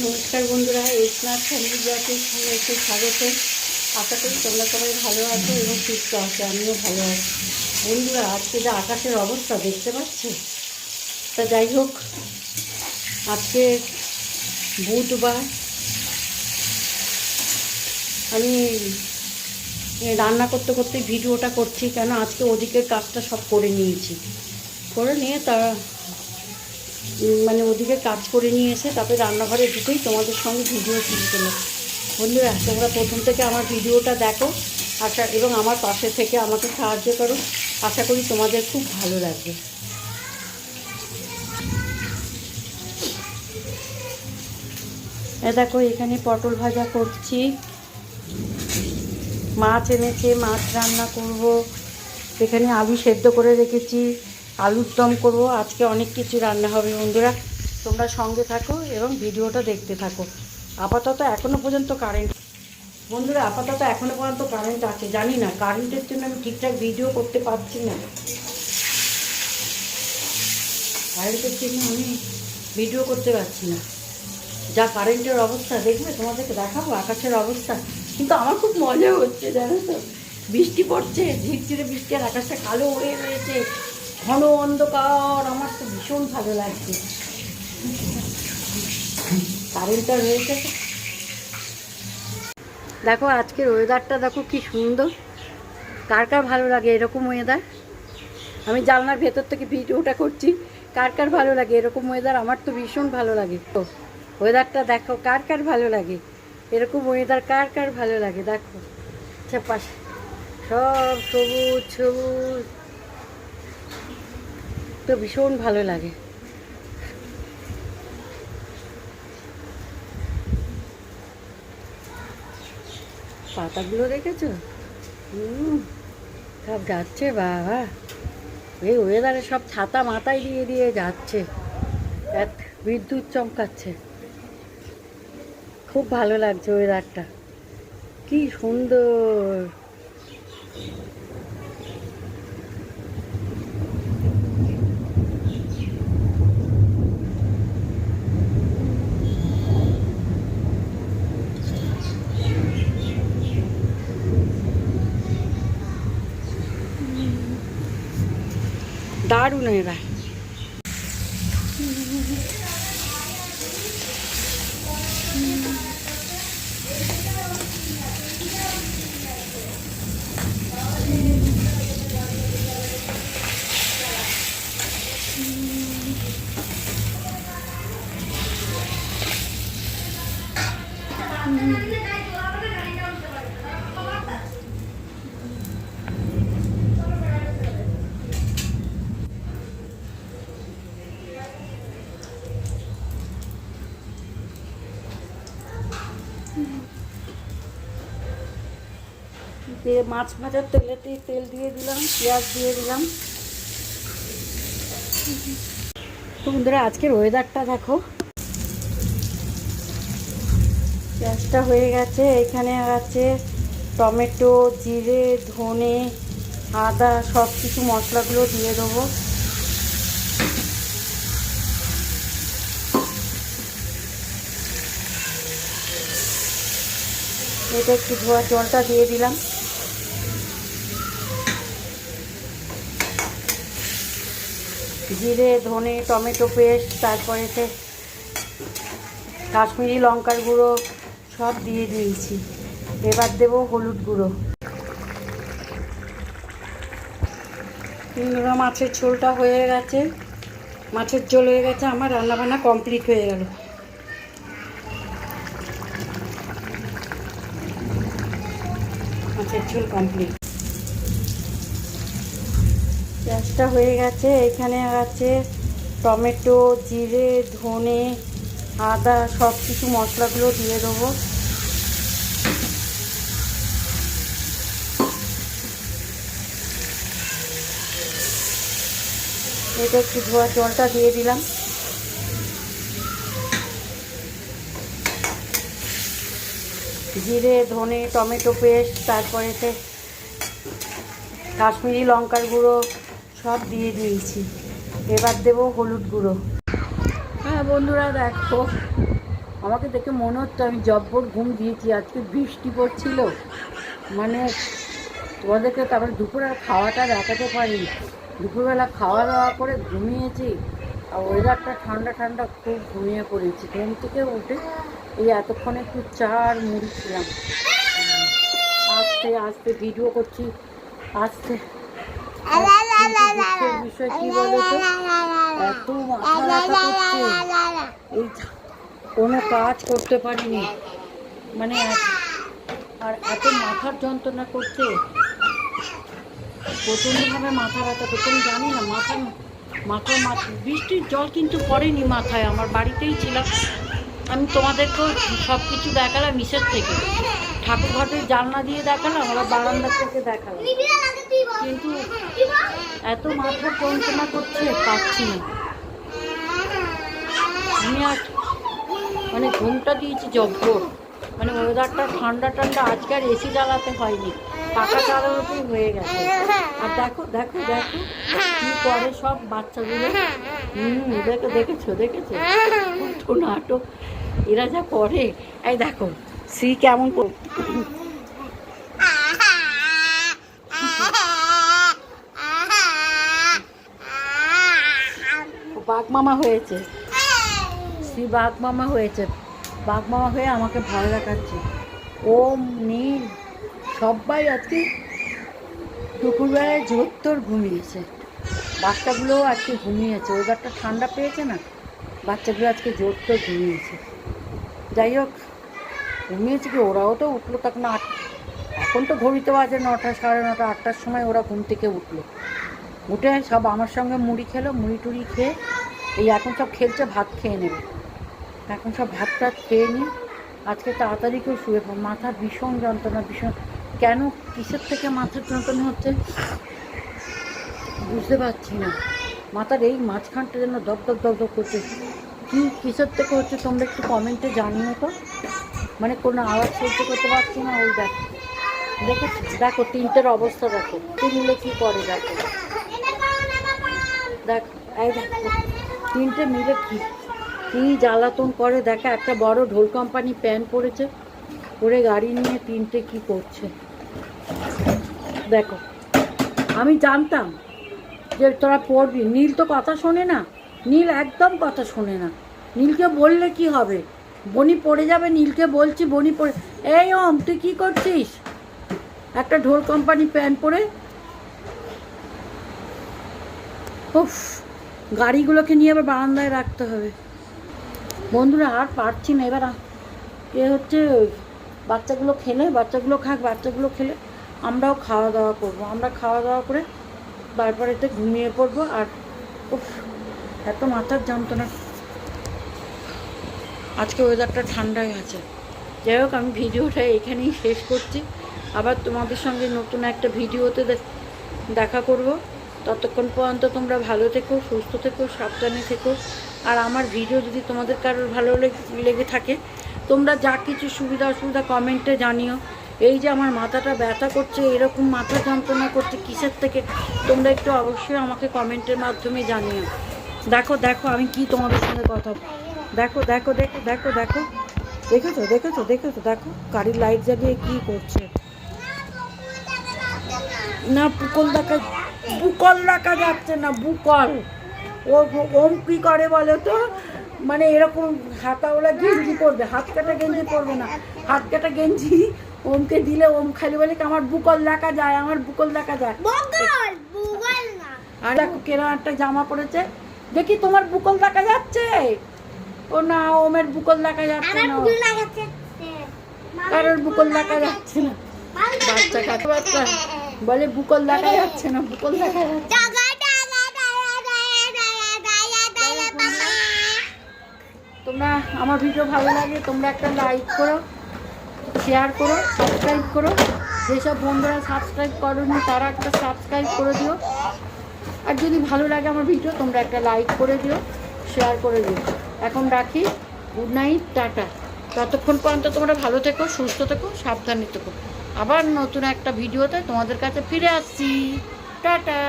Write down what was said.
নমস্কার বন্ধুরা, স্নাক ফ্যামিলি ব্লগে সবাইকে স্বাগত। আশা করি তোমরা সবাই ভালো আছো এবং সুস্থ আছো, আমিও ভালো আছি। বন্ধুরা, আজকে যে আকাশের অবস্থা দেখতে পাচ্ছ, তা যাই হোক, আজকে বুধবার। আমি রান্না করতে করতে ভিডিওটা করছি, কেন আজকে ওদিকের কাজটা সব করে নিয়েছি। করে নিয়ে তারা ওদিকে কাজ করে নিয়ে এসে তারপরে রান্নাঘরে ঢুকেই তোমাদের সঙ্গে ভিডিও শুরু করলাম। বন্ধুরা, তোমরা প্রথম থেকে আমার ভিডিওটা দেখো এবং আমার পাশে থেকে আমাকে সাহায্য করো। আশা করি তোমাদের খুব ভালো লাগবে। দেখো, এখানে পটল ভাজা করছি, মাছ এনেছে, মাছ রান্না করব। এখানে আলু সেদ্ধ করে রেখেছি, আলুর দম করব। আজকে অনেক কিছু রান্না হবে। বন্ধুরা, তোমরা সঙ্গে থাকো এবং ভিডিওটা দেখতে থাকো। আপাতত এখনও পর্যন্ত কারেন্ট আছে। জানি না, কারেন্টের জন্য আমি ঠিকঠাক ভিডিও করতে পারছি না। কারেন্টের জন্য আমি ভিডিও করতে পারছি না। যা কারেন্টের অবস্থা দেখবে, তোমাদেরকে দেখাবো আকাশের অবস্থা। কিন্তু আমার খুব মজা হচ্ছে, জানো তো। বৃষ্টি পড়ছে, ঝিরঝিরে বৃষ্টি, আর আকাশটা কালো হয়ে রয়েছে, ঘন অন্ধকার। আমার তো ভীষণ ভালো লাগছে। কারেন্টটা রয়েছে। দেখো, আজকের ওয়েদারটা দেখো কি সুন্দর। কার কার ভালো লাগে এরকম ওয়েদার? আমি জানলার ভেতর থেকে ভিডিওটা করছি। কার কার ভালো লাগে এরকম ওয়েদার? আমার তো ভীষণ ভালো লাগে। তো ওয়েদারটা দেখো, কার কার ভালো লাগে এরকম ওয়েদার? কার কার ভালো লাগে? দেখো, পাশে সব সবুজ সবুজ, তো ভীষণ ভালো লাগে। পাতাগুলো দেখেছো? সব যাচ্ছে বাবা, এই ওয়েদারে সব ছাতা মাথায় দিয়ে দিয়ে যাচ্ছে। এক বিদ্যুৎ চমকাচ্ছে। খুব ভালো লাগছে ওয়েদারটা, কি সুন্দর। দারুণ এরা। মাছ ভাজার তেলেতে তেল দিয়ে দিলাম, পেঁয়াজ দিয়ে দিলাম। তো বন্ধুরা, আজকের ওয়েদারটা দেখো। পেঁয়াজটা হয়ে গেছে, এখানে আছে টমেটো, জিরে, ধনে, আদা, সব কিছু মশলাগুলো দিয়ে দেবো। এটা একটু ধোয়া জলটা দিয়ে দিলাম। জিরে, ধনে, টমেটো পেস্ট, তারপরে কাশ্মীরি লঙ্কার গুঁড়ো সব দিয়ে দিয়েছি। এবার দেবো হলুদ গুঁড়ো। মাছের ঝোলটা হয়ে গেছে, মাছের ঝোল হয়ে গেছে। আমার রান্নাবান্না কমপ্লিট হয়ে গেল। মাছের ঝোল কমপ্লিট। পেঁয়াজটা হয়ে গেছে, এখানে আছে টমেটো, জিরে, ধনে, আদা, সব কিছু মশলাগুলো দিয়ে দেবো। এটা একটু ধোয়া জলটা দিয়ে দিলাম। জিরে, ধনে, টমেটো পেস্ট, তারপরে কাশ্মীরি লঙ্কার গুঁড়ো সব দিয়ে দিয়েছি। এবার দেবো হলুদ গুঁড়ো। হ্যাঁ বন্ধুরা, দেখো আমাকে দেখে মনে হচ্ছে আমি জব্বর ঘুম দিয়েছি, আজকে বৃষ্টি পড়ছিল, মানে তোমাদেরকে তারপরে দুপুরে খাওয়াটা দেখাতে পারিনি। দুপুরবেলা খাওয়া দাওয়া করে ঘুমিয়েছি, আর ওয়েদারটা ঠান্ডা ঠান্ডা, খুব ঘুমিয়ে পড়েছি। ঘুম থেকে উঠে এই এতক্ষণে একটু চা আর মুড়ি ছিলাম। আস্তে আস্তে ভিডিও করছি, আস্তে। বিষয় কি বলতো, এত মাথা ব্যথা করছে, এই কোনো কাজ করতে পারিনি, মানে আর এত মাথার যন্ত্রণা করছে, প্রচণ্ডভাবে মাথা ব্যথা করছে। আমি জানি না মাথা বৃষ্টির জল কিন্তু পড়েনি মাথায়, আমার বাড়িতেই ছিলাম। আমি তোমাদেরকেও সব কিছু দেখালাম নিচের থেকে, ঠাকুর ঘরের জানলা দিয়ে দেখালাম, আবার বারান্দার থেকে দেখালাম, কিন্তু এত মাথা যন্ত্রণা করছে, পাচ্ছি না। আমি আর মানে ঘুমটা দিয়েছি জব্বর, মানে ওয়েদারটা ঠান্ডা ঠান্ডা, আজকে আর এসি চালাতে হয়নি, পাখা চালানোতেই হয়ে গেছে। আর দেখো দেখো দেখো কি করে সব বাচ্চাগুলো, দেখেছো কত নাটক এরা যা করে। এই দেখো শ্রী কেমন বাঘ মামা হয়েছে, শ্রী বাঘ মামা হয়েছে, বাঘ মামা হয়ে আমাকে ভয় দেখাচ্ছে। ওম নীল সবাই আজকে দুপুরবেলায় জোর ঘুমিয়েছে, বাচ্চাগুলোও আজকে ঘুমিয়েছে, ওয়েদারটা ঠান্ডা পেয়েছে না, বাচ্চাগুলো আজকে জোর ঘুমিয়েছে। যাই হোক, ঘুমিয়েছে কি, ওরাও তো উঠলো তখন এখন তো ঘড়িতে বাজে 9টা, 9:30, 8টার সময় ওরা ঘুম থেকে উঠলো, উঠে সব আমার সঙ্গে মুড়ি খেলো, মুড়ি টুড়ি খেয়ে এই এখন সব খেলছে, ভাত খেয়ে নেবে, এখন সব ভাত টাত খেয়ে নিই। আজকে তাড়াতাড়ি করে শুয়ে পড়ো, মাথা ভীষণ যন্ত্রণা, ভীষণ, কেন কিসের থেকে মাথার যন্ত্রণা হচ্ছে বুঝতে পারছি না, মাথার এই মাঝখানটা যেন দপ দপ দপ দপ করছে, কী কিসের থেকে হচ্ছে তোমরা একটু কমেন্টে জানিও তো, মানে কোনো আওয়াজ সহ্য করতে পারছি না। ওই দেখো 3টের অবস্থা, দেখো মিলে কী করে, দেখো এই দেখো 3টে মিলে কী জ্বালাতন করে, দেখো একটা বড় ঢোল কোম্পানি প্যান্ট পরেছে, পরে গাড়ি নিয়ে 3টে কী করছে দেখো। আমি জানতাম যে তোরা পড়বি, নীল তো কথা শোনে না, নীল একদম কথা শোনে না, নীলকে বললে কি হবে, বনি পড়ে যাবে, নীলকে বলছি বনি পড়ে, এই ওম তুই কী করছিস, একটা ঢোল কোম্পানি প্যান্ট পরে, উফ, গাড়িগুলোকে নিয়ে আবার বারান্দায় রাখতে হবে। বন্ধুরা আর পারছি না, এবার এ হচ্ছে বাচ্চাগুলো খাক, বাচ্চাগুলো খেলে আমরাও খাওয়া দাওয়া করবো, আমরা খাওয়া দাওয়া করে তারপরেতে ঘুমিয়ে পড়বো। আর উফ, এত মাথার যন্ত্রণা, আজকে ওয়েদারটা ঠান্ডাই আছে। যাই হোক, আমি ভিডিওটা এখানেই শেষ করছি, আবার তোমাদের সঙ্গে নতুন একটা ভিডিওতে দেখা করব। ততক্ষণ পর্যন্ত তোমরা ভালো থেকো, সুস্থ থেকো, সাবধানে থেকো। আর আমার ভিডিও যদি তোমাদের কারোর ভালো লেগে থাকে, তোমরা যা কিছু সুবিধা অসুবিধা কমেন্টে জানিও। এই যে আমার মাথাটা ব্যথা করছে, এরকম মাথা যন্ত্রণা করছে কিসের থেকে, তোমরা একটু অবশ্যই আমাকে কমেন্টের মাধ্যমে জানিও। দেখো দেখো আমি কি তোমাদের সঙ্গে কথা, দেখো দেখো দেখো দেখো দেখো দেখেছো দেখেছো দেখেছো দেখো গাড়ির লাইট জ্বালিয়ে কী করছে না, বুকল দেখা যাচ্ছে না, বুকল ও ওম কী করে বলো তো, মানে এরকম হাতাওয়ালা গেঞ্জি পরবে, হাত কাটা গেঞ্জি পরবে না, হাত কাটা গেঞ্জি ওমকে দিলে ওম খালি বলে আমার বুকল দেখা যায়, আমার বুকল দেখা যায়। আর দেখো কেরম একটা জামা পরেছে, দেখি তোমার বুকল দেখা যাচ্ছে, ও না ওমের বুকল দেখা যাচ্ছে না, কারোর বুকল দেখা যাচ্ছে না, বাচ্চা কাছে বাচ্চা বলে বুকল দেখা যাচ্ছে না, বুকল দেখা যাচ্ছে। তোমরা আমার ভিডিও ভালো লাগে তোমরা একটা লাইক করো, শেয়ার করো, সাবস্ক্রাইব করো, যেসব বন্ধুরা সাবস্ক্রাইব করোনি তারা একটা সাবস্ক্রাইব করে দিও। আর যদি ভালো লাগে আমার ভিডিও তোমরা একটা লাইক করে দিও, শেয়ার করে দিও। এখন রাখি, গুড নাইট, টাটা। ততক্ষণ পর্যন্ত তোমরা ভালো থেকো, সুস্থ থেকো, সাবধানে থেকো। আবার নতুন একটা ভিডিওতে তোমাদের কাছে ফিরে আসছি, টাটা।